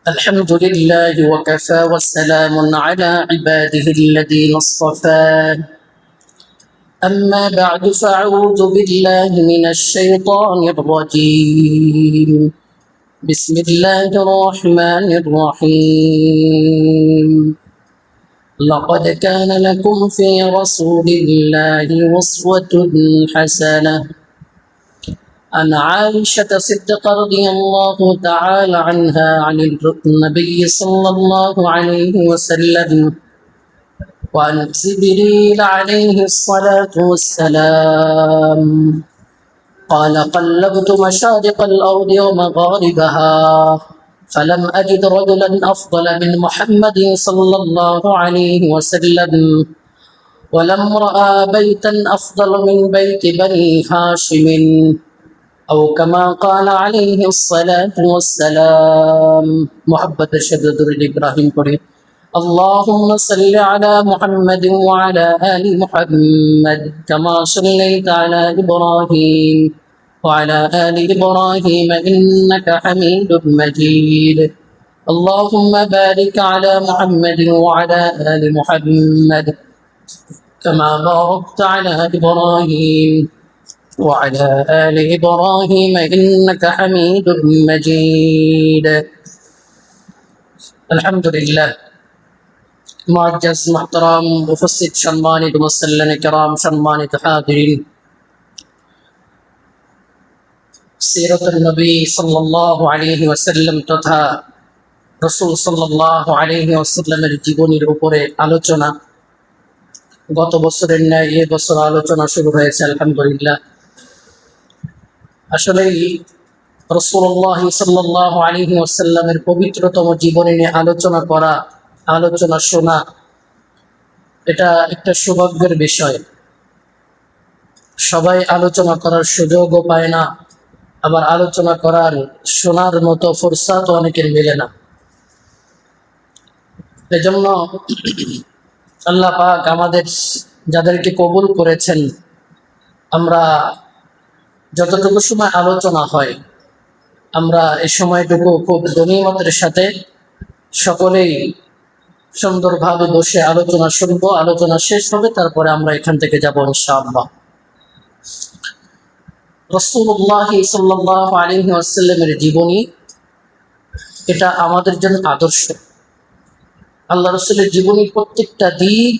الحمد لله وكفى وسلام على عباده الذين اصطفى أما بعد فأعوذ بالله من الشيطان الرجيم بسم الله الرحمن الرحيم لقد كان لكم في رسول الله أسوة حسنة عن عائشة صدق رضي الله تعالى عنها عن النبي صلى الله عليه وسلم وعن جبريل عليه الصلاة والسلام قال قلبت مشارق الأرض ومغاربها فلم أجد رجلا أفضل من محمد صلى الله عليه وسلم ولم رأى بيتا أفضل من بيت بني هاشم أو كما قال عليه الصلاة والسلام محبة شدد إبراهيم قريب اللهم صل على محمد وعلى آل محمد كما صليت على إبراهيم وعلى آل إبراهيم إنك حميد مجيد اللهم بارك على محمد وعلى آل محمد كما باركت على إبراهيم وعلى آل إبراهيم إنك حميد مجيد الحمد لله معجز محترم مفسد সম্মানিত মুসল্লিন کرام সম্মানিত হাজিরিন সিরাতুন নবী সাল্লাল্লাহু আলাইহি ওয়াসাল্লাম তথা রাসূল সাল্লাল্লাহু আলাইহি ওয়াসাল্লামের জীবনীর উপরে আলোচনা গত বছরের ন্যায় এই বছর আলোচনা শুরু হয়েছে আলহামদুলিল্লাহ। আসলেই রাসূলুল্লাহ সাল্লাল্লাহু আলাইহি ওয়াসাল্লামের পবিত্রতম জীবনী নিয়ে আলোচনা করা, আলোচনা শোনা, এটা একটা সৌভাগ্যের বিষয়। সবাই আলোচনা করার সুযোগও পায় না, আবার আলোচনা করার শোনার মতো ফুরসাত অনেকের মেলে না। এজন্য আল্লাহ পাক আমাদের যাদেরকে কবুল করেছেন, আমরা যতটুকু সময় আলোচনা হয় আমরা এই সময়টুকু খুব গনিমতের সাথে সকলেই সুন্দরভাবে বসে আলোচনা শুনবো। আলোচনা শেষ হবে, তারপরে আমরা এখান থেকে যাব ইনশাআল্লাহ। রাসূলুল্লাহ সাল্লাল্লাহু আলাইহি ওয়াসাল্লামের জীবনী এটা আমাদের জন্য আদর্শ। আল্লাহ রাসূলের জীবনীর প্রত্যেকটা দিক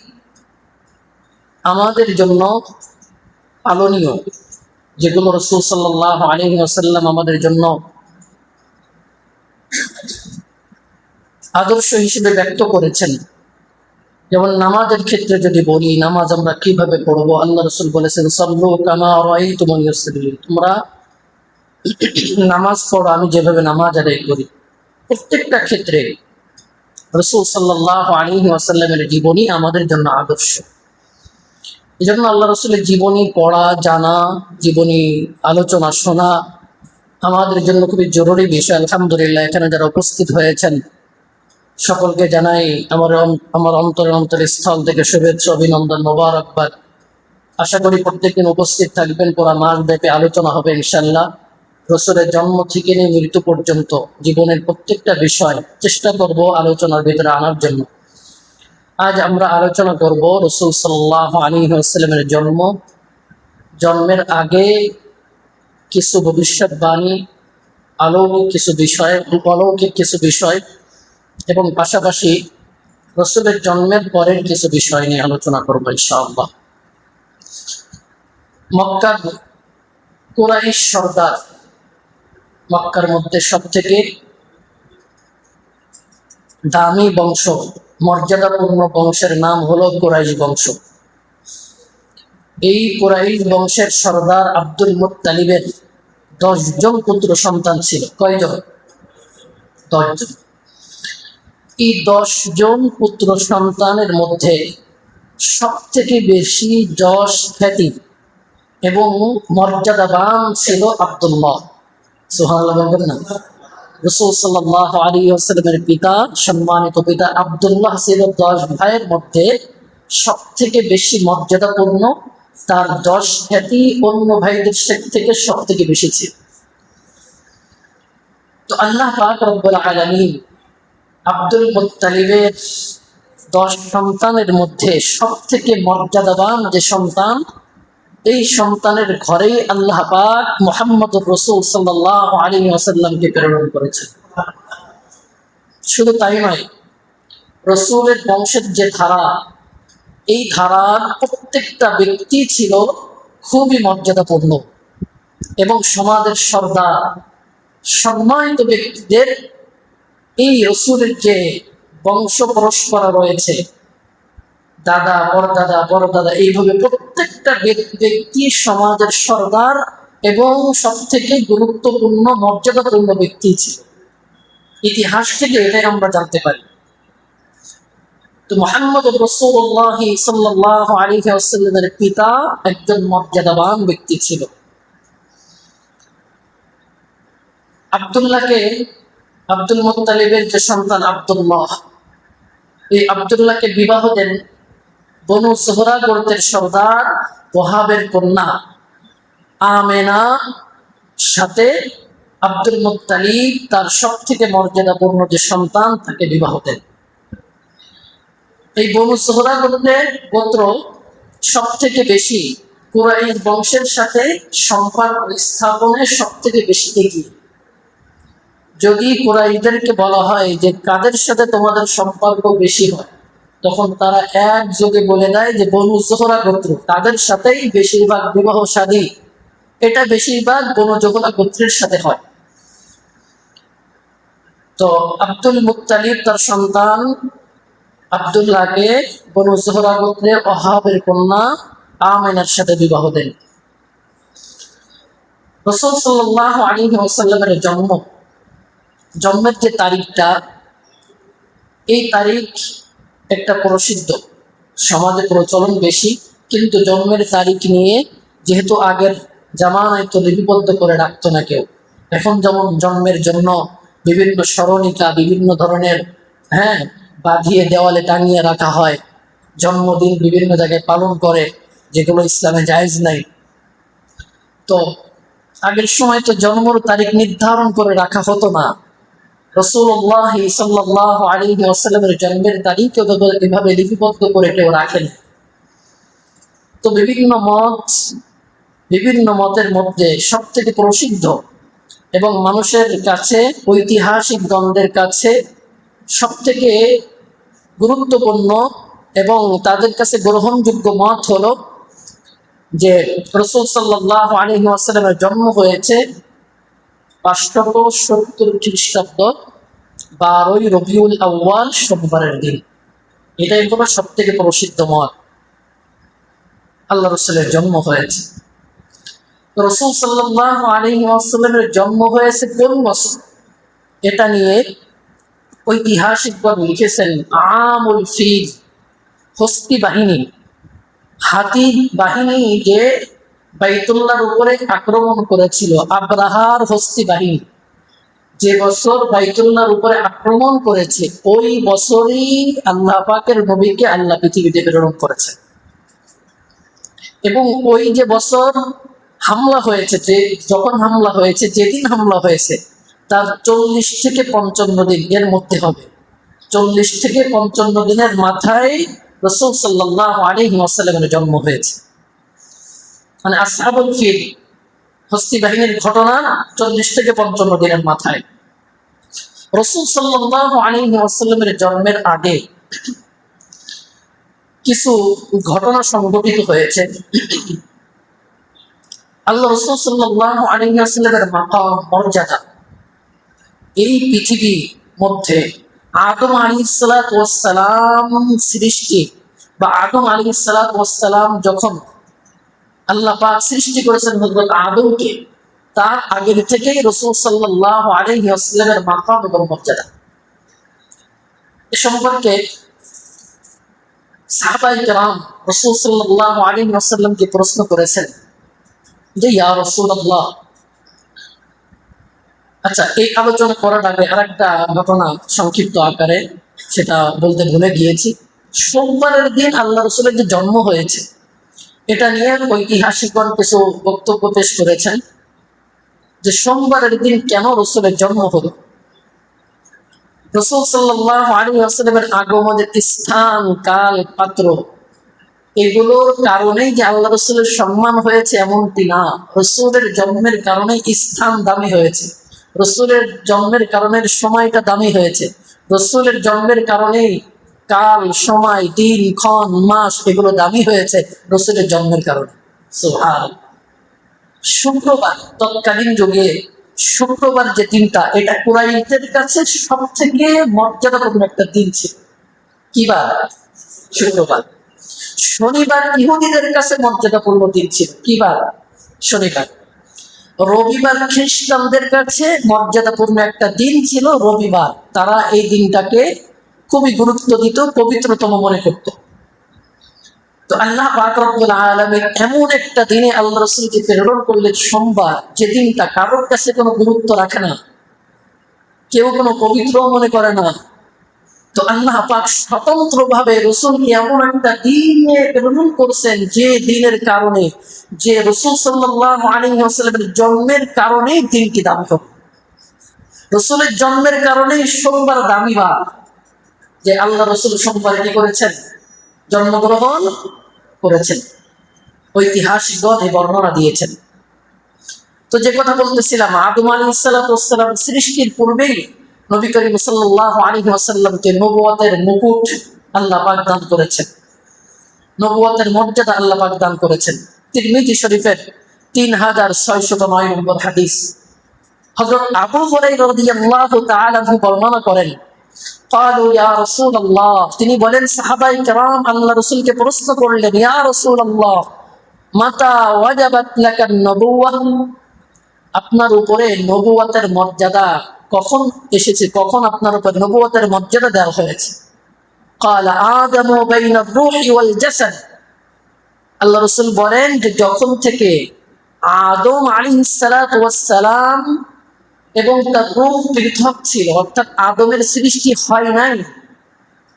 আমাদের জন্য পালনীয়, যেগুলো রাসূল সাল্লাল্লাহু আলাইহি ওয়াসাল্লাম আমাদের জন্য আদর্শ হিসেবে ব্যক্ত করেছেন। যেমন নামাজের ক্ষেত্রে যদি বলি, নামাজ আমরা কিভাবে পড়বো, আল্লাহ রাসূল বলেছেন সাল্লু কামা রাআইতুমুনি উসাল্লি, তোমরা নামাজ পড়ো আমি যেভাবে নামাজ আদায় করি। প্রত্যেকটা ক্ষেত্রে রাসূল সাল্লাল্লাহু আলাইহি ওয়াসাল্লামের জীবনী আমাদের জন্য আদর্শ। এই জন্য আল্লাহ রাসূলের জীবনী পড়া, জানা, জীবনী আলোচনা শোনা আমাদের জন্য খুবই জরুরি বিষয়। আলহামদুলিল্লাহ, এখানে যারা উপস্থিত হয়েছেন সকলকে জানাই আমার অন্তরের স্থল থেকে শুভেচ্ছা, অভিনন্দন, মোবারকবাদ। আশা করি প্রত্যেকদিন উপস্থিত থাকবেন। পুরা মাস ব্যাপী আলোচনা হবে ইনশাআল্লাহ। রাসূলের জন্ম থেকে নিয়ে মৃত্যু পর্যন্ত জীবনের প্রত্যেকটা বিষয় চেষ্টা করব আলোচনার ভিতরে আনার জন্য। আজ আমরা আলোচনা করব রাসূল সাল্লাল্লাহু আলাইহি ওয়াসাল্লামের জন্মের আগে কিছু ভবিষ্যৎবাণী, অলৌকিক কিছু বিষয় এবং পাশাপাশি রাসূলের জন্মের পরের কিছু বিষয় নিয়ে আলোচনা করব ইনশাআল্লাহ। মক্কার কুরাইশ সর্দার, মক্কার মধ্যে সবথেকে দামি বংশ, মর্যাদাপূর্ণ বংশের নাম হলো কুরাইশ বংশ। এই কুরাইশ বংশের সর্দার আব্দুল মুত্তালিবের 10 জন পুত্র সন্তান ছিল। কয়জন? 10 জন। এই 10 জন পুত্র সন্তানের মধ্যে সবথেকে বেশি যশ, খ্যাতি এবং মর্যাদাবান ছিল আব্দুল্লাহ। সুবহানাল্লাহ বলবেন না? রাসূল সাল্লাল্লাহু আলাইহি ওয়াসাল্লামের পিতা, সম্মানিত পিতা আব্দুল্লাহ ছিল 10 ভাইয়ের মধ্যে সবথেকে বেশি মর্যাদাপূর্ণ। তার যশ, খ্যাতি অন্য ভাইদের থেকে সবথেকে বেশি ছিল। তো আল্লাহ পাক রব্বুল আলামিন আব্দুল মুত্তালিবের 10 সন্তানের মধ্যে সব থেকে মর্যাদাবান যে সন্তান, এই সন্তানের ঘরেই আল্লাহ পাক মুহাম্মদুর রাসূল সাল্লাল্লাহু আলাইহি ওয়াসাল্লামকে প্রেরণ করেছেন। শুধু তাই নয়, রাসূলের বংশের যে ধারা, এই ধারার প্রত্যেকটা ব্যক্তি ছিল খুবই মর্যাদাপূর্ণ এবং সমাজের সর্দার, সম্মানিত ব্যক্তিদের এই রাসূলের যে বংশ পরস্পরা রয়েছে, দাদা পরদাদা পরদাদা, এইভাবে প্রত্যেকটা ব্যক্তি সমাজের সর্দার এবং সব থেকে গুরুত্বপূর্ণ মর্যাদাপূর্ণ ব্যক্তি ছিল। ইতিহাস থেকে এটাই আমরা জানতে পারি। তো মুহাম্মদ রাসূলুল্লাহ সাল্লাল্লাহু আলাইহি ওয়াসাল্লামের পিতা একজন মর্যাদাবান ব্যক্তি ছিল। আব্দুল্লাহকে, আব্দুল মুত্তালিবের যে সন্তান আব্দুল্লাহ, এই আব্দুল্লাহকে বিবাহ দেন বনু যোহরা গোত্রের সর্দার ওহাবের কন্যা আমেনা সাথে। আব্দুল মুত্তালিব তার সব থেকে মর্যাদাপূর্ণ যে সন্তান, তাকে বিবাহ দেন। এই বনু যোহরা গোত্র সব থেকে বেশি কুরাইশ বংশের সাথে সম্পর্ক স্থাপনে সব থেকে বেশি এগিয়ে। যদি কুরাইশদেরকে বলা হয় যে কাদের সাথে তোমাদের সম্পর্ক বেশি হয়, তখন তারা একযোগে বলে দেয় যে বনু যোহরা গোত্র, তাদের সাথেই বেশিরভাগ বিবাহ শাদী, এটা বেশিরভাগ বনু যোহরা গোত্রের সাথে হয়। তো আব্দুল মুত্তালিব তার সন্তান আব্দুল্লাহকে বনু যোহরা গোত্রের ওহাবের কন্যা আমেনার সাথে বিবাহ দেন। রাসূল সাল্লাল্লাহু আলাইহি ওয়াসাল্লামের জন্মের যে তারিখটা, এই তারিখ একটা প্রসিদ্ধ, সমাজে প্রচলন বেশি, কিন্তু জন্মের তারিখ নিয়ে যেহেতু আগের জামানায় তো লিপিবদ্ধ করে রাখতো না কেউ। এখন যেমন জন্মের জন্য বিভিন্ন স্মরণিকা, বিভিন্ন ধরনের বাঁধিয়ে দেওয়ালে টাঙিয়ে রাখা হয়, জন্মদিন বিভিন্ন জায়গায় পালন করে, যেগুলো ইসলামে জায়েজ নাই। তো আগের সময় তো জন্মের তারিখ নির্ধারণ করে রাখা হতো না। রাসূলুল্লাহ সাল্লাল্লাহু আলাইহি ওয়াসাল্লামের জন্মের তারিখ এভাবে লিপিবদ্ধ করে কেউ রাখেন। তো বিভিন্ন মতের মধ্যে সব থেকে প্রসিদ্ধ এবং মানুষের কাছে, ঐতিহাসিক গণদের কাছে সব থেকে গুরুত্বপূর্ণ এবং তাদের কাছে গ্রহণযোগ্য মত হলো যে রাসূল সাল্লাল্লাহু আলাইহি ওয়াসাল্লামের জন্ম হয়েছে 570 খ্রিস্টাব্দ 12ই রবিউল আউয়াল সোমবারের দিন। এটাই হলো সব থেকে প্রসিদ্ধ মত, আল্লাহ রাসূলের জন্ম হয়েছে। রাসূল সাল্লাল্লাহু আলাইহি ওয়াসাল্লামের জন্ম হয়েছে কোন বছর, এটা নিয়ে ঐতিহাসিকগণ লিখেছেন আমুল ফিল, হস্তি বাহিনী, হাতি বাহিনী যে বাইতুল্লাহর উপরে আক্রমণ করেছিল, আব্রাহার হস্তি বাহিনী যে বছর বাইতুল্লাহর উপরে আক্রমণ করেছে, ওই বছরই আল্লাহ পাকের নবীকে আল্লাহ পৃথিবীতে প্রেরণ করেছে। এবং ওই যে বছর হামলা হয়েছে, যখন হামলা হয়েছে, যেদিন হামলা হয়েছে তার 40 থেকে 55 দিন এর মধ্যে হবে। 40 থেকে 55 দিনের মাথায় রাসূল সাল্লাল্লাহু আলাইহি ওয়াসাল্লামের জন্ম হয়েছে। মানে আসহাবুল ফিল, হস্তি বাহিনীর ঘটনা 40 থেকে 55 দিনের মাথায়। রাসূল সাল্লাল্লাহু আলাইহি ওয়াসাল্লামের জন্মের আগে কিছু ঘটনা সংঘটিত হয়েছে। আল্লাহ রাসূল সাল্লাল্লাহু আলাইহি ওয়াসাল্লামের মাকাম, মর্যাদা এই পৃথিবীর মধ্যে আদম আলাইহিস সালাতু ওয়াস সালাম সৃষ্টি, বা আদম আলাইহিস সালাতু ওয়াস সালাম যখন আল্লাহ পাক সৃষ্টি করেছেন হযরত আদমকে, তার আগের থেকেই রাসূল সাল্লাল্লাহু আলাইহি ওয়াসাল্লামের মাকাম এবং মর্যাদা। এ সম্পর্কে সাহাবায়ে কেরাম রাসূল সাল্লাল্লাহু আলাইহি ওয়াসাল্লামকে প্রশ্ন করেছেন যে ইয়া রাসূলুল্লাহ, আচ্ছা, এই আলোচনা করার আগে আরেকটা ঘটনা সংক্ষিপ্ত আকারে সেটা বলতে ভুলে গিয়েছি। সোমবারের দিন আল্লাহ রাসূলের যে জন্ম হয়েছে, এটা নিয়ে ঐতিহাসিকগণ কিছু বক্তব্য পেশ করেছেন যে সোমবারের দিন কেন রাসূলের জন্ম হলো। রাসূল সাল্লাল্লাহু আলাইহি ওয়াসাল্লামের আগমনের স্থান, কাল, পাত্র এগুলোর কারণেই যে আল্লাহ রসুলের সম্মান হয়েছে এমনটি না। রসুলের জন্মের কারণে স্থান দামি হয়েছে, রসুলের জন্মের কারণে সময়টা দামি হয়েছে, রসুলের জন্মের কারণে কাল, সময়, দিন, ক্ষণ, মাস এগুলো দামি হয়েছে রসুলের জন্মের কারণে। সুবহানাল্লাহ। শুক্রবার, তৎকালীন যুগে শুক্রবার যে দিনটা, এটা কুরাইশদের কাছে সব থেকে মর্যাদাপূর্ণ একটা দিন ছিল। কি বার? শুক্রবার। শনিবার ইহুদিদের কাছে মর্যাদাপূর্ণ দিন ছিল। কি বার? শনিবার। রবিবার খ্রিস্টানদের কাছে মর্যাদাপূর্ণ একটা দিন ছিল রবিবার। তারা এই দিনটাকে খুবই গুরুত্ব দিত, পবিত্রতম মনে করত। তো আল্লাহ পাক রব্বুল আলামিন এমন একটা দিনে আল্লাহ রাসূলকে প্রেরণ করলেন সোমবার, যে দিনটা কারোর কাছে কোনো গুরুত্ব রাখে না, কেউ কোনো পবিত্র মনে করে না। তো আল্লাহ পাক স্বতন্ত্রভাবে রাসূলকে এমন একটা দিনে প্রেরণ করছেন, যে দিনের কারণে, যে রাসূল সাল্লাল্লাহু আলাইহি ওয়াসাল্লামের জন্মের কারণে দিনটি দামি হবে। রাসূলের জন্মের কারণে সোমবার দামি বার, যে আল্লাহ রাসূল সোমবার কি করেছেন? জন্মগ্রহণ করেছেন। ঐতিহাসিকগণ এই বর্ণনা দিয়েছেন। তো যে কথা বলতেছিলাম, আদম আলাইহিস সালাতু ওয়াস সালাম সৃষ্টির পূর্বেই নবী করিম সাল্লাল্লাহু আলাইহি ওয়াসাল্লামকে নবুয়তের মুকুট আল্লাহ পাক দান করেছেন, নবুয়তের মর্যাদা আল্লাহ পাক দান করেছেন। তিরমিজি শরীফের 3609 নম্বর হাদিস, হযরত আবু হুরায়রা রাদিয়াল্লাহু তাআলা বর্ণনা করেন, ক্বালু ইয়া রাসূলুল্লাহ, তিনি বলেন সাহাবায়ে কেরাম আল্লাহ রাসূলকে প্রশ্ন করলেন, ইয়া রাসূলুল্লাহ মাতা ওয়াজাবাত লাকান নবুওয়াহ, আপনার উপরে নবুয়তের মর্যাদা কখন এসেছে, কখন আপনার উপর নবুয়তের মর্যাদা দেওয়া হয়েছে? ক্বালা আদামু বাইনার রূহি ওয়াল জাসাদ, আল্লাহ রাসূল বলেন যে যখন থেকে আদম আলাইহিস সালাতু ওয়াস সালাম এবং তার রূহ পৃথক ছিল, অর্থাৎ আদমের সৃষ্টি হয় নাই,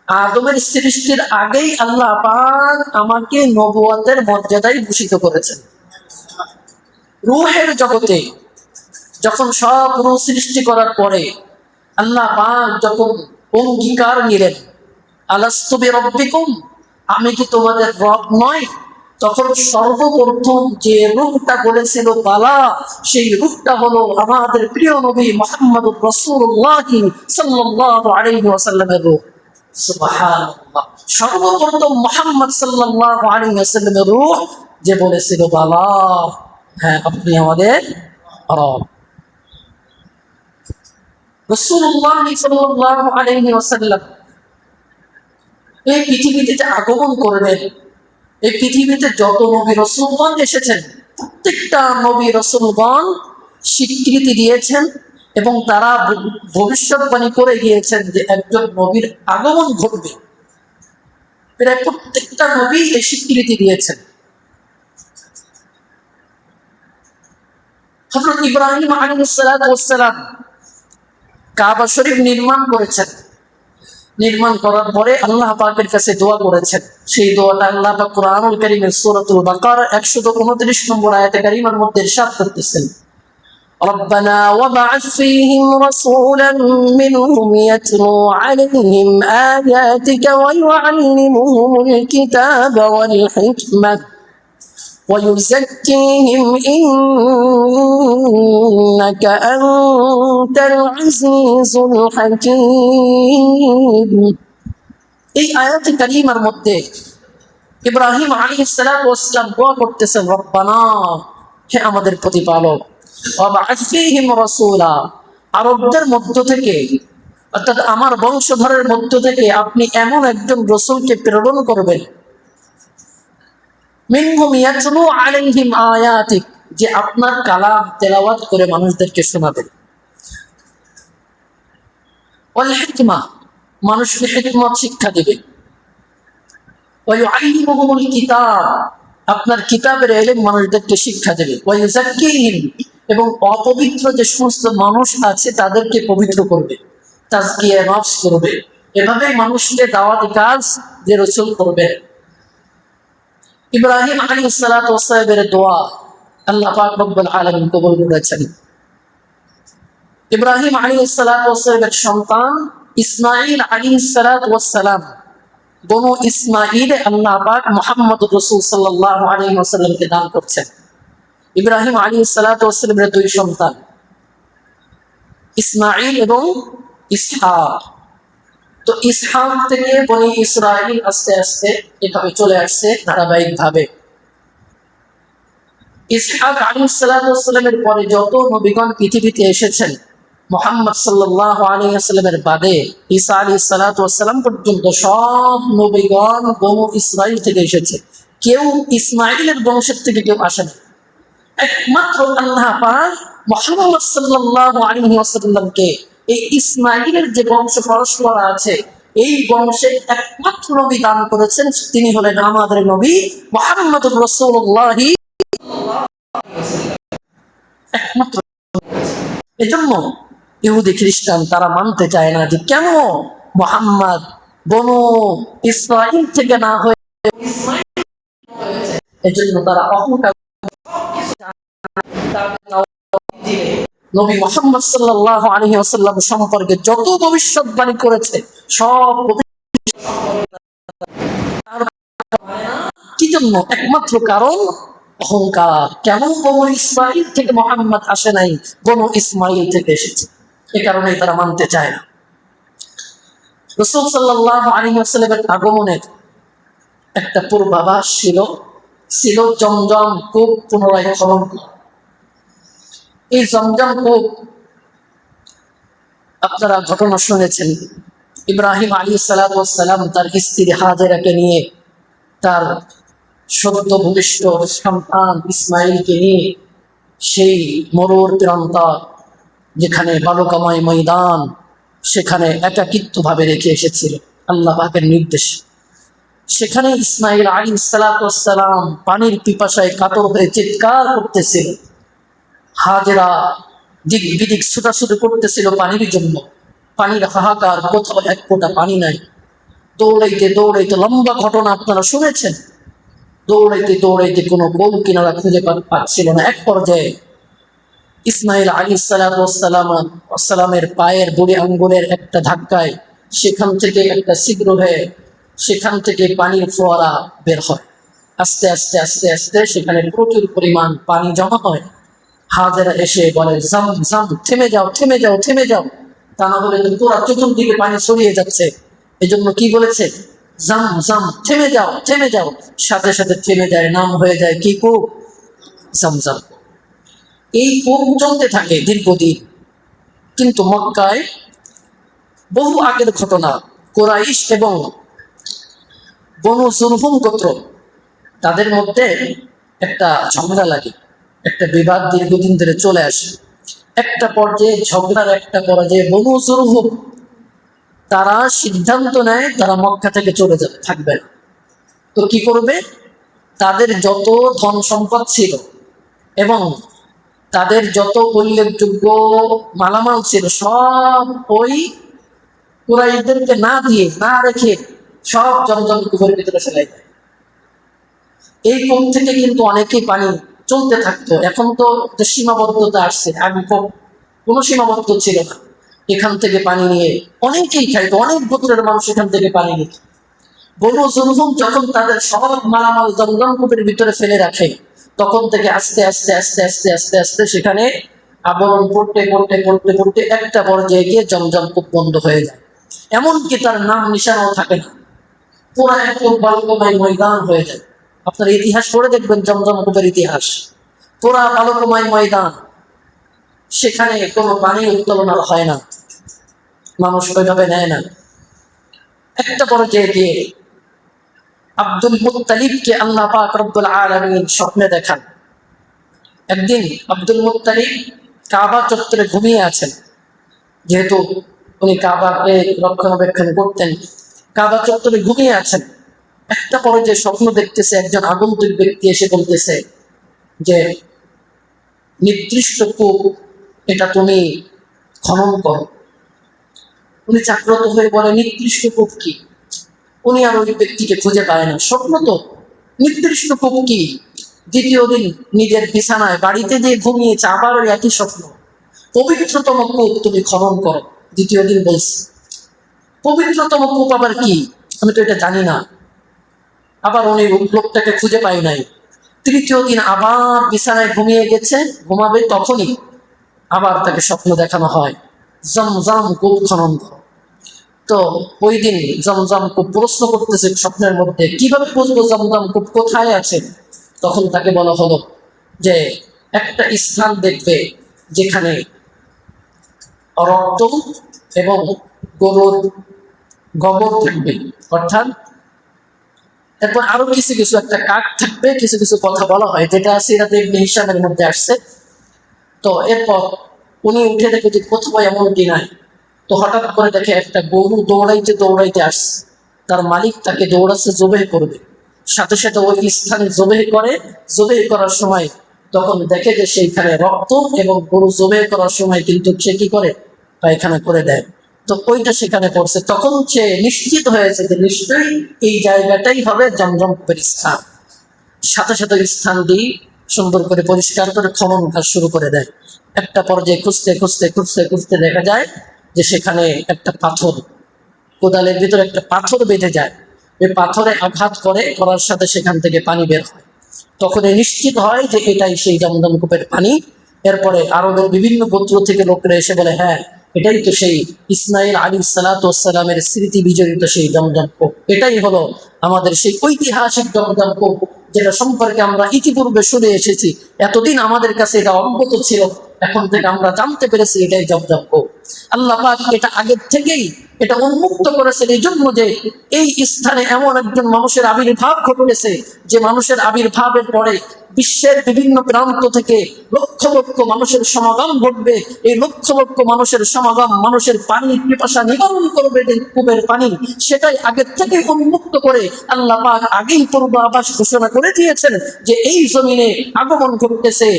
আদমের সৃষ্টির আগেই আল্লাহ পাক আমাকে নবুয়তের মর্যাদায় ভূষিত করেছেন। রূহের জগতে যখন সব রূহ সৃষ্টি করার পরে আল্লাহ পাক যখন অঙ্গীকার নিলেন, আলাস্তু বিরাব্বিকুম, আমি কি তোমাদের রব নয়, তখন সর্বপ্রথম যে রূহটা বলেছিল বালা, সেই রূহটা হলো আমাদের প্রিয় নবী মুহাম্মদুর রাসূলুল্লাহ সাল্লাল্লাহু আলাইহি ওয়াসাল্লামের রূহ। সুবহানাল্লাহ। সর্বপ্রথম মুহাম্মদ সাল্লাল্লাহু আলাইহি ওয়াসাল্লামের রূহ যে বলেছিল বালা, হ্যাঁ আপনি আমাদের রব। রাসূলুল্লাহ সাল্লাল্লাহু আলাইহি ওয়াসাল্লাম এই পৃথিবীতে যে আগমন করবেন, এই পৃথিবীতে যত নবী রাসূলগণ এসেছেন, প্রত্যেকটা নবী রাসূলগণ স্বীকৃতি দিয়েছেন এবং তারা ভবিষ্যৎবাণী করে গিয়েছেন যে একজন নবীর আগমন ঘটবে। প্রায় প্রত্যেকটা নবী এই স্বীকৃতি দিয়েছেন। হযরত ইব্রাহিম আলাইহিস সালাতু ওয়াস সালাম কাবা শরীফ নির্মাণ করেছেন। নির্মাণ করার পরে আল্লাহ পাকের কাছে দোয়া করেছেন। সেই দোয়াটা আল্লাহ পাক কুরআনুল কারীমের সূরাতুল বাকারা 129 নম্বর আয়াতে কারীমার মধ্যে ইরশাদ করতেছেন, রব্বানা ওয়াবআস ফীহিম রাসূলান মিনহুম ইয়াতলু আলাইহিম আয়াতিকা ওয়া ইউআল্লিমুহুমুল কিতাবা ওয়াল হিকমাহ ويزكيهم إنك أنت العزيز الحكيم। এই আয়াতে কারিমার মধ্যে ইব্রাহিম আলাইহিস সালাতু ওয়াস সালাম দোয়া করতেছেন, রব্বানা, হে আমাদের প্রতিপালক, ওয়াবআস ফীহিম রাসূলা, আরবদের মধ্য থেকে অর্থাৎ আমার বংশধরের মধ্য থেকে আপনি এমন একজন রাসূলকে প্রেরণ করবেন, মিনহুম ইয়াতলু আলাইহিম আয়াতিক, যে আপনার কালাম তেলাওয়াত করে মানুষদেরকে শোনাবেন, ওয়াল হিকমা, মানুষকে হিকমত শিক্ষা দিবে, ওয়া ইউআল্লিমুহুমুল কিতাব, আপনার কিতাবের ইলম মানুষদেরকে শিক্ষা দেবে, ওয়া ইউযাক্কিহিম, এবং অপবিত্র যে সমস্ত মানুষ আছে তাদেরকে পবিত্র করবে, তাজকিয়া নফস করবে। এভাবে মানুষকে দাওয়াতি কাজ যে রাসূল করবেন। ইব্রাহিম আলাইহিস সালাতু ওয়াস সালামের দোয়া আল্লাহ পাক রব্বুল আলামিন কবুল করেছেন। ইব্রাহিম আলাইহিস সালাতু ওয়াস সালামের সন্তান ইসমাঈল আলাইহিস সালাতু ওয়াস সালাম, বনু ইসমাঈল আল্লাহ পাক মুহাম্মদুর রাসূল সাল্লাল্লাহু আলাইহি ওয়াসাল্লামকে দান করছেন। ইব্রাহিম আলাইহিস সালাতু ওয়াস সালামের দুই সন্তান ইসমাঈল এবং ইসহাক। তো ইসহাক থেকে বনি ইসরাঈল আস্তে আস্তে এভাবে চলে আসছে ধারাবাহিকভাবে। ইসহাক আলাইহিস সালাতু ওয়াস সালামের পরে যত নবীগণ পৃথিবীতে এসেছেন মুহাম্মদ সাল্লাল্লাহু আলাইহি ওয়াসাল্লামের বাদে ঈসা আলাইহিস সালাতু ওয়াস সালাম পর্যন্ত সব নবীগণ বনু ইসরাঈল থেকে এসেছে। কেউ ইসমাঈলের বংশের থেকে কেউ আসেনি। একমাত্র আল্লাহ পাক মুহাম্মদ সাল্লাল্লাহু আলাইহি ওয়াসাল্লামকে এই ইসমাঈলের যে বংশ পরম্পরা আছে এই বংশে একমাত্র নবী দান করেছেন, তিনি হলেন আমাদের নবী মুহাম্মদুর রাসূলুল্লাহ। একমাত্র। এজন্য ইহুদি খ্রিস্টান তারা মানতে চায় না যে কেন মুহাম্মদ বনু ইসরাঈল থেকে না হয়ে এজন্য তারা অহংকার। নবী মুহাম্মদ সাল্লাল্লাহু আলাইহি ওয়াসাল্লাম সম্পর্কে যত ভবিষ্যৎবাণী করেছে সব কি জন্য? একমাত্র কারণ অহংকার। কেন বনু ইসমাঈল থেকে মুহাম্মদ আসে নাই, বনু ইসমাঈল থেকে এসেছে, এ কারণে তারা মানতে চায় না। রাসূল সাল্লাল্লাহু আলাইহি ওয়াসাল্লামের আগমনের একটা পূর্বাভাস ছিল জমজম কূপ পুনরায় খনন করা। এই জমজম কূপ আপনারা ঘটনা শুনেছেন, ইব্রাহিম আলাইহিস সালাতু ওয়াস সালাম তার স্ত্রী হাজেরাকে নিয়ে, তার সদ্য ভূমিষ্ঠ সন্তান ইসমাঈলকে নিয়ে সেই মরুর প্রান্তা যেখানে বালুকাময় ময়দান সেখানে একাকিত্বভাবে রেখে এসেছিল আল্লাহ পাকের নির্দেশ। সেখানে ইসমাঈল আলাইহিস সালাতু ওয়াস সালাম পানির পিপাসায় কাতর হয়ে চিৎকার করতেছিল। হাজেরা দিক বিদিক ছুটাছুটি করতেছিল পানির জন্য। পানির হাহাকার, কোথাও এক ফোঁটা পানি নাই। দৌড়াইতে দৌড়াইতে, লম্বা ঘটনা আপনারা শুনেছেন, দৌড়াইতে দৌড়াইতে কোনো গোল কিনারা খুঁজে পাচ্ছিল না। এক পর্যায়ে ইসমাঈল আলাইহিস সালাতু ওয়াস সালামের পায়ের বুড়ি আঙ্গুলের একটা ধাক্কায় সেখান থেকে একটা ছিদ্র হয়ে সেখান থেকে পানির ফোয়ারা বের হয়। আস্তে আস্তে আস্তে আস্তে সেখানে প্রচুর পরিমাণ পানি জমা হয়। হাজেরা এসে বলে, জাম জাম, থেমে যাও থেমে যাও থেমে যাও, তা না হলে পুরো চতুর্দিকে পানি ছড়িয়ে যাচ্ছে। এই জন্য কি বলেছে? জাম জাম, থেমে যাও থেমে যাও। সাথে সাথে থেমে যায়, নাম হয়ে যায় কি কূপ? জামজাম। এই কূপ চলতে থাকে দীর্ঘদিন। কিন্তু মক্কায় বহু আগের ঘটনা, কুরাইশ এবং বনু জুরহুম গোত্র তাদের মধ্যে একটা ঝগড়া লাগে, একটা বিবাদ দীর্ঘদিন ধরে চলে আসে। একটা পর্যায়ে ঝগড়ার একটা পর্যায়ে বনু জুরহুম তারা সিদ্ধান্ত নেয় তারা মক্কা থেকে চলে যাবে, থাকবে না। তো কি করবে? তাদের যত ধন সম্পদ ছিল এবং তাদের যত উল্লেখযোগ্য মালামাল ছিল সব ওই কুরাইশদেরকে না দিয়ে, না রেখে সব জমজম কূপের ভিতরে ফেলাই দেয়। এই কূপ থেকে কিন্তু অনেকেই পানি চলতে থাকতো। এখন তো সীমাবদ্ধতা আসছে, আগে কোনো সীমাবদ্ধ ছিল না। এখান থেকে পানি নিয়ে অনেকেই খাইতো, অনেক গোত্রের মানুষ এখান থেকে পানি নিত। বনু জুরহুম যখন তাদের সব মালামাল জমজম কূপের ভিতরে ফেলে রাখে, তখন থেকে আস্তে আস্তে আস্তে আস্তে আস্তে আস্তে সেখানে আবরণ পড়তে পড়তে পড়তে পড়তে একটা পর্যায়ে গিয়ে জমজম কূপ বন্ধ হয়ে যায়। এমনকি তার নাম নিশানাও থাকে না, পুরা একদম বালুকাময় ময়দান হয়ে যায়। আপনার ইতিহাস পড়ে দেখবেন জমজম কূপের ইতিহাস, পুরা বালুকাময় ময়দান, সেখানে কোনো পানি উত্তোলন হয় না, মানুষ ওইভাবে নেয় না। একটা পর্যায়ে গিয়ে আব্দুল মুত্তালিবকে আল্লাহ পাক রব্বুল আলামিন স্বপ্নে দেখান। একদিন আব্দুল মুত্তালিব কাবা চত্বরে ঘুমিয়ে আছেন, যেহেতু উনি কাবাকে রক্ষণাবেক্ষণ করতেন, কাবা চত্বরে ঘুমিয়ে আছেন। একটা পর্যায়ে স্বপ্ন দেখতেছে, একজন আগন্তুক ব্যক্তি এসে বলতেছে যে নির্দিষ্ট কূপ এটা তুমি খনন করো। উনি জাগ্রত হয়ে বলে, নির্দিষ্ট কূপ কি? উনি আর ওই ব্যক্তিকে খুঁজে পায় না। স্বপ্ন তো, নির্দিষ্ট কূপ কি? দ্বিতীয় দিন নিজের বিছানায় বাড়িতে দিয়ে ঘুমিয়েছে, আবার ওই একই স্বপ্ন, পবিত্রতম কূপ তুমি খনন করো। দ্বিতীয় দিন বলছে, পবিত্রতম কূপ আবার কি, আমি তো এটা জানি না। আবার উনি লোকটাকে খুঁজে পাই নাই। তৃতীয় দিন আবার বিছানায় ঘুমিয়ে গেছে, ঘুমাবে তখনই আবার তাকে স্বপ্ন দেখানো হয়, জমজম কূপ খনন করো। তো ওই দিন জমজম কূপ প্রশ্ন করতেছে স্বপ্নের মধ্যে, কিভাবে বুঝবো জমজম কূপ কোথায় আছে? তখন তাকে বলা হলো যে একটা স্থান দেখবে যেখানে রক্ত এবং গরুর গোবর থাকবে, অর্থাৎ এরপর আরো কিছু কিছু একটা কাক থাকবে, কিছু কিছু কথা বলা হয় যেটা সিরাতে ইবনে হিশামের মধ্যে আসছে। তো এরপর উনি উঠে দেখে যে কোথাও এমন কি নাই। তো হঠাৎ করে দেখে একটা গরু দৌড়াইতে দৌড়াইতে আসছে, তার মালিক তাকে দৌড়াচ্ছে জবেহ করবে। সাথে সাথে ওই স্থানে জবেহ করে, জবেহ করার সময় তখন দেখে যে সেইখানে রক্ত, এবং গরু জবেহ করার সময় কিন্তু সে কি করে, পায়খানা করে দেয়। তো ওইটা সেখানে পড়ছে, তখন সে নিশ্চিত হয়েছে যে নিশ্চয়ই এই জায়গাটাই হবে জমজম কূপের স্থান। সাথে সাথে স্থানটি সুন্দর করে পরিষ্কার করে খনন কাজ শুরু করে দেয়। একটা পর্যায়ে খুঁজতে খুঁজতে খুঁজতে খুঁজতে দেখা যায় যে সেখানে একটা পাথর, কোদালের ভিতরে একটা পাথর বেঁধে যায়। ওই পাথরে আঘাত করার সাথে সেখান থেকে পানি বের হয়। তখন নিশ্চিত হয় যে এটাই সেই জমজম কূপের পানি। এরপরে আরবের বিভিন্ন গোত্র থেকে লোকেরা এসে বলে, হ্যাঁ এটাই তো সেই ইসমাইল আলাইহিস সালাতু ওয়াস সালামের স্মৃতি বিজড়িত সেই জমজম কূপ, এটাই হলো আমাদের সেই ঐতিহাসিক জমজম কূপ, যেটা সম্পর্কে আমরা ইতিপূর্বে শুনে এসেছি। এতদিন আমাদের কাছে এটা অজ্ঞাত ছিল, এখন থেকে আমরা জানতে পেরেছি এটাই জমজম কূপ। আল্লাহ পাক এটা আগের থেকেই এটা উন্মুক্ত করেছেন এই জন্য যে এই স্থানে এমন একজন মানুষের আবির্ভাব ঘটেছে, যে মানুষের আবির্ভাবের পরে বিশ্বের বিভিন্ন প্রান্ত থেকে লক্ষ লক্ষ মানুষের সমাগম ঘটবে। এই লক্ষ লক্ষ মানুষের সমাগম মানুষের পানির পিপাসা নিবারণ করবে যে কূপের পানি, সেটাই আগের থেকে উন্মুক্ত করে আল্লাহ পাক আগেই পূর্বাভাস ঘোষণা করে দিয়েছেন যে এই জমিনে আগমন ঘটতেছে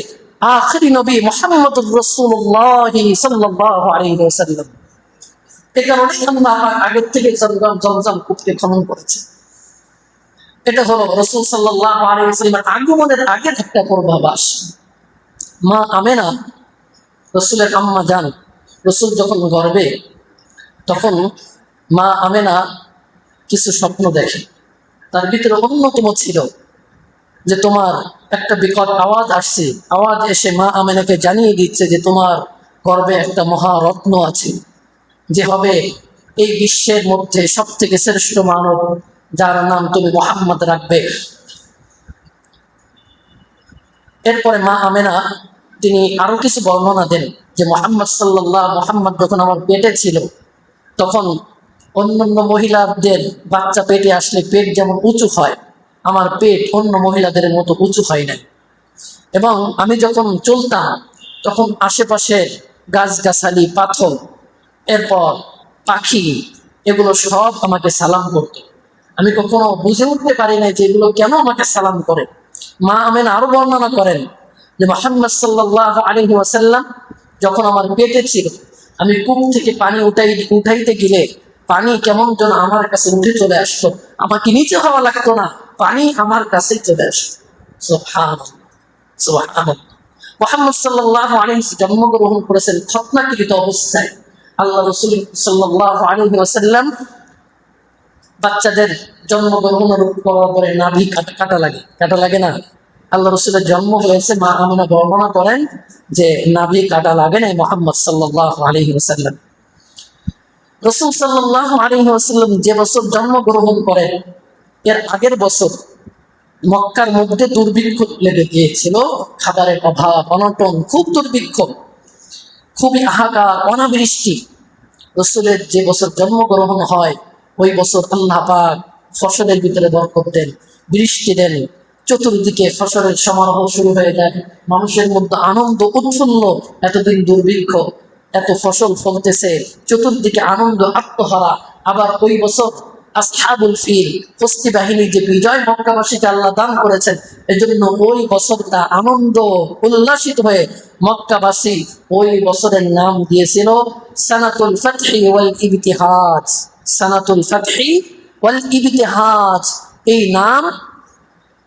আখিরি নবী মুহাম্মদুর রাসূলুল্লাহ সাল্লাল্লাহু আলাইহি ওয়াসাল্লাম। এই কারণে আল্লাহ পাক আগের থেকে জমজম কূপকে খনন করেছে। এটা হলো রাসূল সাল্লাল্লাহু আলাইহি ওয়াসাল্লামের আগমনের আগের একটা পূর্বাভাস। মা আমেনা, রাসূলের আম্মা জান, রাসূল যখন গর্ভে, তখন মা আমেনা কিছু স্বপ্ন দেখে। তার ভিতরে অন্যতম ছিল যে তোমার একটা বিকট আওয়াজ আসছে, আওয়াজ এসে মা আমেনাকে জানিয়ে দিচ্ছে যে তোমার গর্ভে একটা মহারত্ন আছে, যে হবে এই বিশ্বের মধ্যে সব থেকে শ্রেষ্ঠ মানব, যার নাম তুমি মুহাম্মদ রাখবে। এরপরে মা আমেনা তিনি আরো কিছু বর্ণনা দেন যে মুহাম্মদ যখন আমার পেটে ছিল, তখন অন্যান্য মহিলাদের বাচ্চা পেটে আসলে পেট যেমন উঁচু হয়, আমার পেট অন্য মহিলাদের মতো উঁচু হয় নাই। এবং আমি যখন চলতাম তখন আশেপাশের গাছগাছালি, পাথর, এরপর পাখি, এগুলো সব আমাকে সালাম করতো। আমি কখনো বুঝে উঠতে পারি নাই যে এগুলো কেন আমাকে সালাম করে। মা আমেনা আরো বর্ণনা করেন যে মুহাম্মদ সাল্লাল্লাহু আলাইহি ওয়াসাল্লাম যখন আমার পেটে ছিল, আমি কূপ থেকে পানি উঠাইতে গেলে পানি কেমন যেন আমার কাছে উঠে চলে আসতো, আমাকে নিচে হওয়া লাগতো না, পানি আমার কাছে চলে আসতো। সুবহানাল্লাহ, সুবহানাল্লাহ। মুহাম্মদ সাল্লাল্লাহু আলাইহি জন্মগ্রহণ করেছেন খতনাকৃত অবস্থায়। আল্লাহ রাসূল সাল্লাল্লাহু আলাইহি ওয়াসাল্লাম বাচ্চাদের জন্মগ্রহণের করার পরে নাভি কাটা লাগে, কাটা লাগে না? আল্লাহ রাসূলের জন্ম হয়েছে, মা আমেনা বর্ণনা করেন যে নাভি কাটা লাগে নাই মুহাম্মদ সাল্লাল্লাহু আলাইহি ওয়াসাল্লাম। রাসূল সাল্লাল্লাহু আলাইহি ওয়াসাল্লাম যে বছর জন্মগ্রহণ করেন, এর আগের বছর মক্কার মধ্যে দুর্ভিক্ষ লেগে গিয়েছিল, খাবারের অভাব, অনটন, খুব দুর্ভিক্ষ, খুবই হাহাকার, অনাবৃষ্টি। রাসূলের যে বছর জন্মগ্রহণ হয় ওই বছর আল্লাহ পাক ফসলের ভিতরে বরকত দেন, বৃষ্টি দেন, চতুর্দিকে ফসলের সমারোহ শুরু হয়ে যায়, মানুষের মধ্যে আনন্দ উৎফুল্ল। এতদিন দুর্ভিক্ষ, এত ফসল ফলতেছে, চতুর্দিকে আনন্দ, আত্মহারা। আবার ওই বছর আসহাবুল ফিল, হস্তি বাহিনীর যে বিজয় মক্কাবাসীকে আল্লাহ দান করেছেন, এজন্য ওই বছরটা আনন্দ উল্লাসিত হয়ে মক্কাবাসী ওই বছরের নাম দিয়েছিল সানাতুল ফাতহি ওয়াল ইবতিহাজ। সানাতুল ফাতহি ওয়াল ইবতিহাজ, এই নাম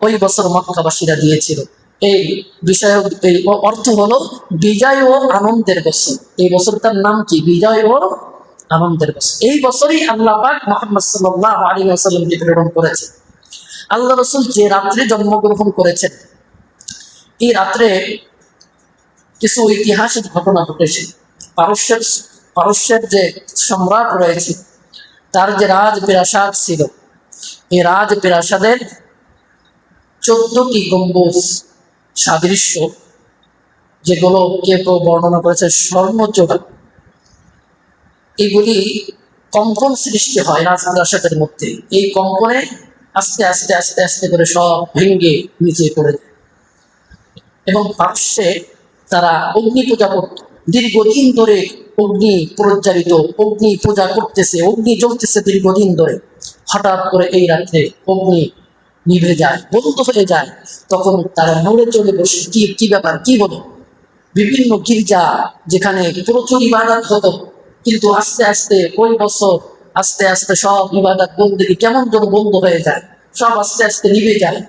ওই বছর মক্কাবাসীরা দিয়েছিল। এই বিষয়, এই অর্থ হলো বিজয় ও আনন্দের বছর। এই বছরটার নাম কি? বিজয় ও আনন্দের বছর। এই বছরই আল্লাহ পাক মুহাম্মদ সাল্লাল্লাহু আলাইহি ওয়াসাল্লামকে প্রেরণ করেছে। আল্লাহ রাসূল যে রাত্রে জন্মগ্রহণ করেছেন, এই রাত্রে কিছু ঐতিহাসিক ঘটনা ঘটেছে। পারস্যের পারস্যের যে সম্রাট রয়েছে, তার যে রাজপ্রাসাদ ছিল, এই রাজপ্রাসাদের 14টি গম্বুজ সাদৃশ্য, যেগুলো কেউ কেউ বর্ণনা করেছে স্বর্ণচূড়া, এগুলি কম্পন সৃষ্টি হয় রাজপ্রাসাদের মধ্যে। এই কম্পনে আস্তে আস্তে আস্তে আস্তে করে সব ভেঙে নিচে পড়ে যায়। এবং পার্শ্বে তারা অগ্নি পূজা করত। দীর্ঘদিন ধরে অগ্নি প্রজ্বালিত, অগ্নি পূজা করতেছে, অগ্নি জ্বলতেছে দীর্ঘদিন ধরে। হঠাৎ করে এই রাত্রে অগ্নি নিভে যায়, বন্ধ হয়ে যায়। তখন তারা নড়ে চলে বসে, কি ব্যাপার, কি হলো? বিভিন্ন গির্জা যেখানে প্রচুর ইবাদত হতো, কিন্তু আস্তে আস্তে ওই বছর আস্তে আস্তে সব ইবাদত বন্দেগী কেমন যেন বন্ধ হয়ে যায়, সব আস্তে আস্তে নিভে যায়।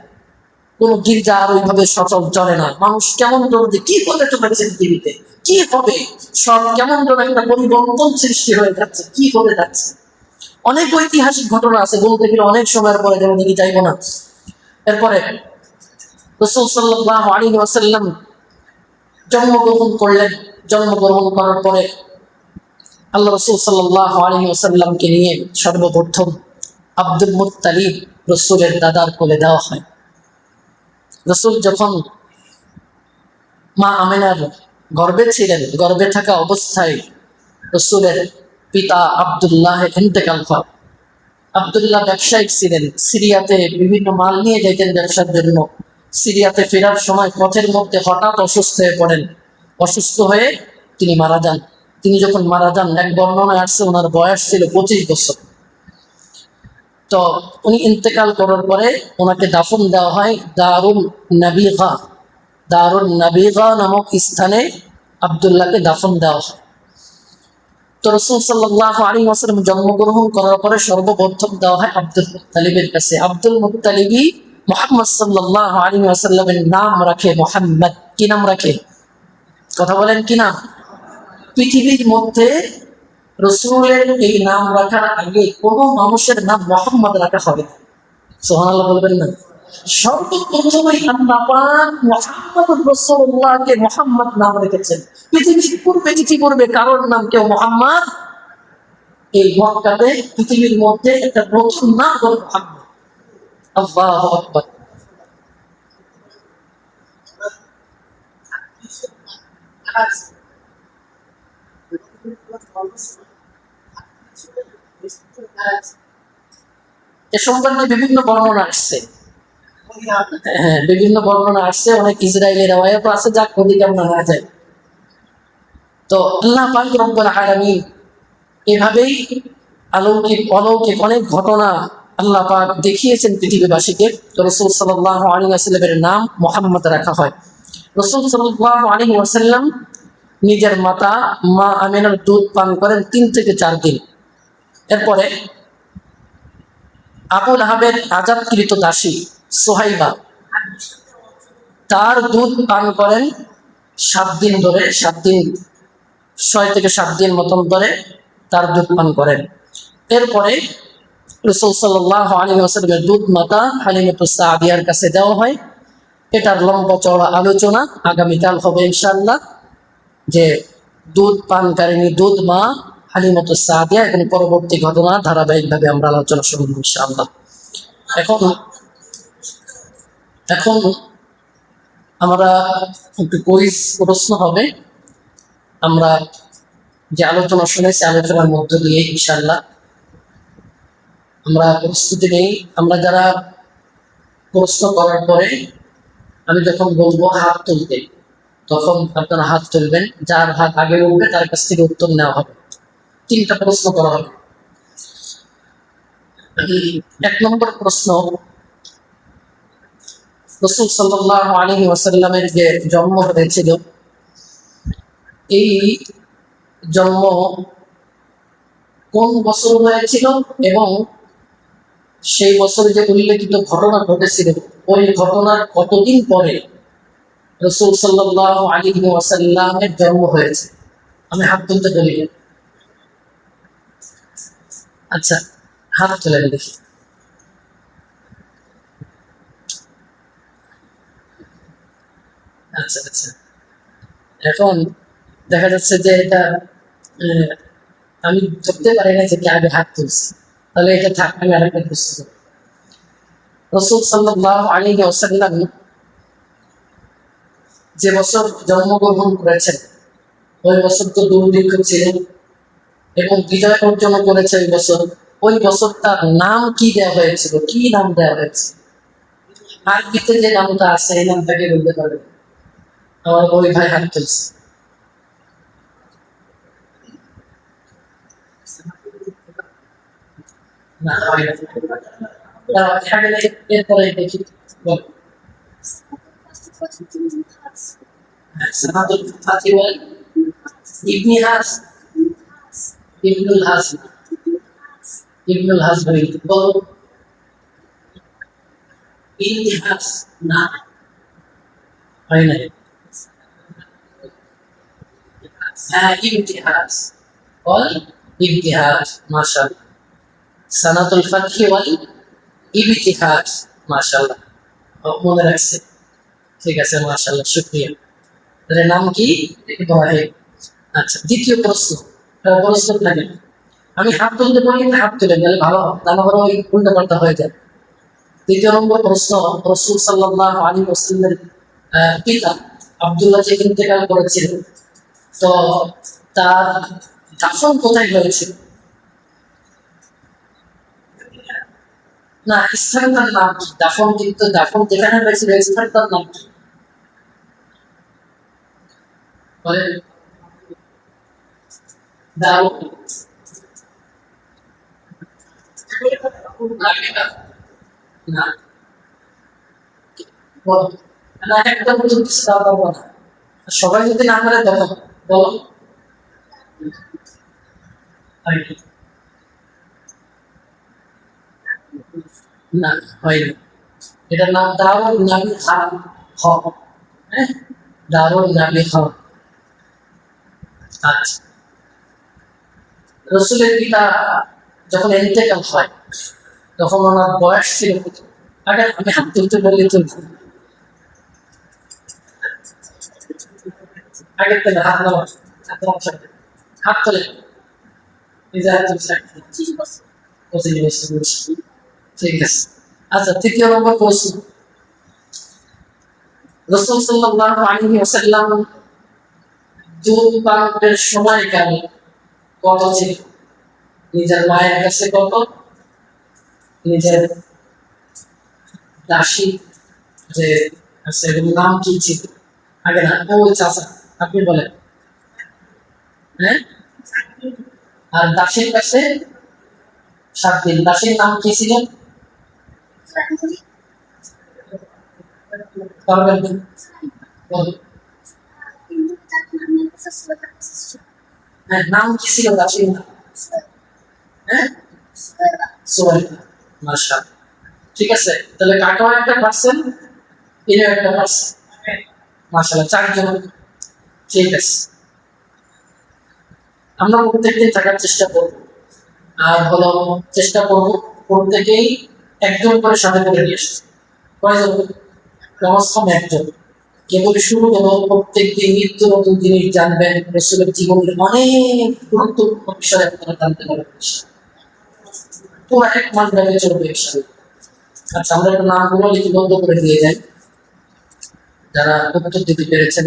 কোন গির্জা আর ওইভাবে সচল চলে না। মানুষ কেমন যেন কি হতে চলেছে পৃথিবীতে, কি হবে, সব কেমন যেন একটা পরিবর্তন সৃষ্টি হয়ে যাচ্ছে, কি হতে যাচ্ছে। অনেক ঐতিহাসিক ঘটনা আছে, বলতে গেলে অনেক সময়ের পরে, যেমন দিকে যাইব না। এরপরে রাসূল সাল্লাল্লাহু আলাইহি ওয়াসাল্লাম জন্মগ্রহণ করলেন। জন্মগ্রহণ করার পরে আল্লাহ রাসূল সাল্লাল্লাহু আলাইহি ওয়াসাল্লামকে নিয়ে সর্বপ্রথম আব্দুল মুত্তালিব রাসূলের দাদার কোলে দেওয়া হয়। রাসূল যখন মা আমিনার গর্ভে ছিলেন, গর্ভে থাকা অবস্থায় রাসূলের পিতা আব্দুল্লাহের ইন্তেকাল হয়। আব্দুল্লাহ ব্যবসায়িক ছিলেন, সিরিয়াতে বিভিন্ন মাল নিয়ে যেতেন ব্যবসার জন্য। সিরিয়াতে ফেরার সময় পথের মধ্যে হঠাৎ অসুস্থ হয়ে পড়েন। অসুস্থ হয়ে তিনি মারা যান। তিনি যখন মারা যান, এক বর্ণনায় আসছে ওনার বয়স ছিল 25 বছর। তো উনি ইন্তেকাল করার পরে ওনাকে দাফন দেওয়া হয় দারুল নাবিগা। দারুল নাবিগা নামক স্থানে আব্দুল্লাহকে দাফন দেওয়া হয়। তো রাসূল সাল্লাল্লাহু আলাইহি ওয়াসাল্লাম জন্মগ্রহণ করার পরে সর্বপ্রথম দেওয়া হয় আব্দুল মুত্তালিবের কাছে। আব্দুল মুত্তালিবই মুহাম্মদ সাল্লাল্লাহু আলাইহি ওয়াসাল্লামের নাম রাখে মুহাম্মদ। কি নাম রাখে? কথা বলেন, কি নাম? পৃথিবীর মধ্যে রাসূলের এই নাম রাখার আগে কোনো মানুষের নাম মুহাম্মদ রাখা হবে না। সুবহানাল্লাহ বলবেন না? সর্বপ্রথমে আল্লাহ পাক মুহাম্মদুর রাসূলুল্লাহকে মুহাম্মদ নাম রেখেছেন। পৃথিবীর পূর্বে ইতিপূর্বে কারোর নাম কেউ মুহাম্মদ, এই মক্কাতে পৃথিবীর মধ্যে একটা নতুন নাম হলো মুহাম্মদ। আল্লাহু আকবার। এ সম্পর্কে বিভিন্ন বর্ণনা আসছে। হ্যাঁ, বিভিন্ন বর্ণনা আসছে, অনেক ইসরায়েলি রওয়ায়াত আছে, যা ওদিকে আমরা না যাই। তো আল্লাহ পাক রব্বুল আলামিন এভাবেই অলৌকিক অলৌকিক অনেক ঘটনা আল্লাহ পাক দেখিয়েছেন পৃথিবীবাসীকে। তো রাসূল সাল্লাল্লাহু আলাইহি ওয়াসাল্লামের নাম মুহাম্মদ রাখা হয়। রাসূল সাল্লাল্লাহু আলাইহি ওয়াসাল্লাম নিজের মাতা মা আমিনার দুধ পান করেন 3 থেকে 4 দিন। এরপরে আবু লাহাবের আজাদকৃত দাসী সুহাইবা, তার দুধ পান করেন 7 দিন ধরে। 7 দিন, 6 থেকে 7 দিন মতন ধরে তার দুধ পান করেন। এরপরে রাসূল সাল্লাল্লাহু আলাইহি ওয়াসাল্লামের দুধ মাতা হালিমাতুস সাদিয়ার কাছে দেওয়া হয়। এটার লম্বা চওড়া আলোচনা আগামীকাল হবে ইনশাআল্লাহ, যে দুধ পানকারিণী দুধ মা হালিমাতুস সাদিয়া এবং পরবর্তী ঘটনা ধারাবাহিকভাবে আমরা আলোচনা শুরু করব ইনশাআল্লাহ। এখন এখন আমরা একটু কুইজ প্রশ্ন হবে। আমরা যে আলোচনা শুনেছি, আলোচনার মধ্য দিয়ে ইনশাআল্লাহ আমরা প্রস্তুতি নেই। আমরা যারা প্রশ্ন করার পরে আমি যখন বলবো হাত তুলতে, তখন আপনারা হাত তুলবেন। যার হাত আগে উঠবে তার কাছ থেকে উত্তর নেওয়া হবে। 3টা প্রশ্ন করা হবে। 1 নম্বর প্রশ্ন, রাসূল সাল্লাল্লাহু আলাইহি ওয়াসাল্লামের যে জন্ম হয়েছিল, এই জন্ম কোন বছর হয়েছিল এবং সেই বছরে যে উল্লেখিত ঘটনা ঘটেছিল, ওই ঘটনার কতদিন পরে রাসূল সাল্লাল্লাহু আলাইহি ওয়াসাল্লামের জন্ম হয়েছে? আমি হাত তুলতে বলি। আচ্ছা, হাত তুলেন দেখি। আচ্ছা আচ্ছা, এখন দেখা যাচ্ছে যে এটা আহ, আমি ধরতে পারি না যে কে আগে হাত তুলছে, তাহলে এটা থাক, আমি আরেকটা প্রশ্ন করি। রাসূল সাল্লাল্লাহু আলাইহি ওয়াসাল্লাম যে বছর জন্মগ্রহণ করেছেন ওই বছর তো দুর্ভিক্ষ ছিল এবং বিজয় অর্জন করেছে ওই বছর। ওই বছরটার নাম কি দেওয়া হয়েছিল, কি নাম দেওয়া হয়েছে? আরবিতে যে নামটা আছে এই নামটাকে বলতে পারবে? আমার ওই ভাই হাত তুলছে। না হয় না। দাঁড়াও, এরপরে দেখি। বল। সানাতুল ফাতি ওয়াল ইবনি হাস, ইবনুল হাস, ইবনুল হাস ভাই বল। ইবনি হাস, না হয় নাই। হ্যাঁ, ইবতিহাস, বল। ইবতিহাস, মাশাআল্লাহ। সানাতুল ফাতহি ওয়াল ইবতিহাস, মাশাআল্লাহ, মনে রাখছে। ঠিক আছে, মাশাআল্লাহ, শুকরিয়া। এর নাম কি? ইব্রাহিম। আচ্ছা, দ্বিতীয় প্রশ্ন। প্রশ্ন থাকে, আমি হাত তুলতে বলি না, হাত তুলে গেলে ভালো হবে, তা না হলে ওই উল্টা পাল্টা হয়ে যায়। দ্বিতীয় নম্বর প্রশ্ন, রাসূল সাল্লাল্লাহু আলাইহি ওয়াসাল্লামের পিতা আব্দুল্লাহ যে ইন্তেকাল করেছিলেন, তো তার দাফন কোথায় হয়েছিল? না, স্থানটার নাম কি? দাফন কিন্তু দাফন যেখানে হয়েছিল স্থানটার নাম কি? বলেন। দাও। না, বলো। না, একটা পর্যন্ত দাও পাবো না, সবাই যদি না করে তখন বলো। না, হয়নি। এটার নাম দারুল নাবি খান হ। হ্যাঁ, দারুল নাবি হ। আচ্ছা, রসুলের পিতা যখন ইন্তেকাল হয় তখন ওনার বয়স ছিল কত? আগে আমি হাত তুলতে বললে তুলব। আগে থেকে হাত নামা, হাত নামা, হাত তোলে, নিজে হাত তুলছে। 25 বছর। ঠিক আছে। আচ্ছা, তৃতীয় নম্বর প্রশ্ন, রাসূল সাল্লাল্লাহু আলাইহি ওয়াসাল্লাম দুধ পানের সময়কাল কত ছিল? নিজের মায়ের কাছে কত, নিজের দাসী যে আছে এগুলোর নাম কি ছিল? আগে না, ওই চাচা, আপনি বলেন। হ্যাঁ, আর দাসীর কাছে 7 দিন। দাসীর নাম কি ছিল? পারবেন না? বলুন। হ্যাঁ, নাম কি ছিল দাসীর নাম? হ্যাঁ, সুহাইবা। মাশাআল্লাহ। ঠিক আছে, তাহলে কাকাও একটা পার্সেন, ইনিও একটা পার্সেন। মাশাআল্লাহ, 4 জন। ঠিক আছে, আমরা প্রত্যেকদিন থাকার চেষ্টা করব, আর হলো চেষ্টা করব প্রত্যেকেই একজন করে সাথে করে নিয়ে আসতে। কয়জন? কমস কম একজন। কেবল শুরু হলো, প্রত্যেকদিন নিত্য নতুন জিনিস জানবেন, রসুলের জীবনের অনেক গুরুত্বপূর্ণ বিষয় আপনারা জানতে পারবেন। পুরো 1 মাস ধরে চলবে ইনশাআল্লাহ। আচ্ছা, আমরা একটু নামগুলো লিপিবদ্ধ করে দিয়ে যাই যারা উত্তর দিতে পেরেছেন।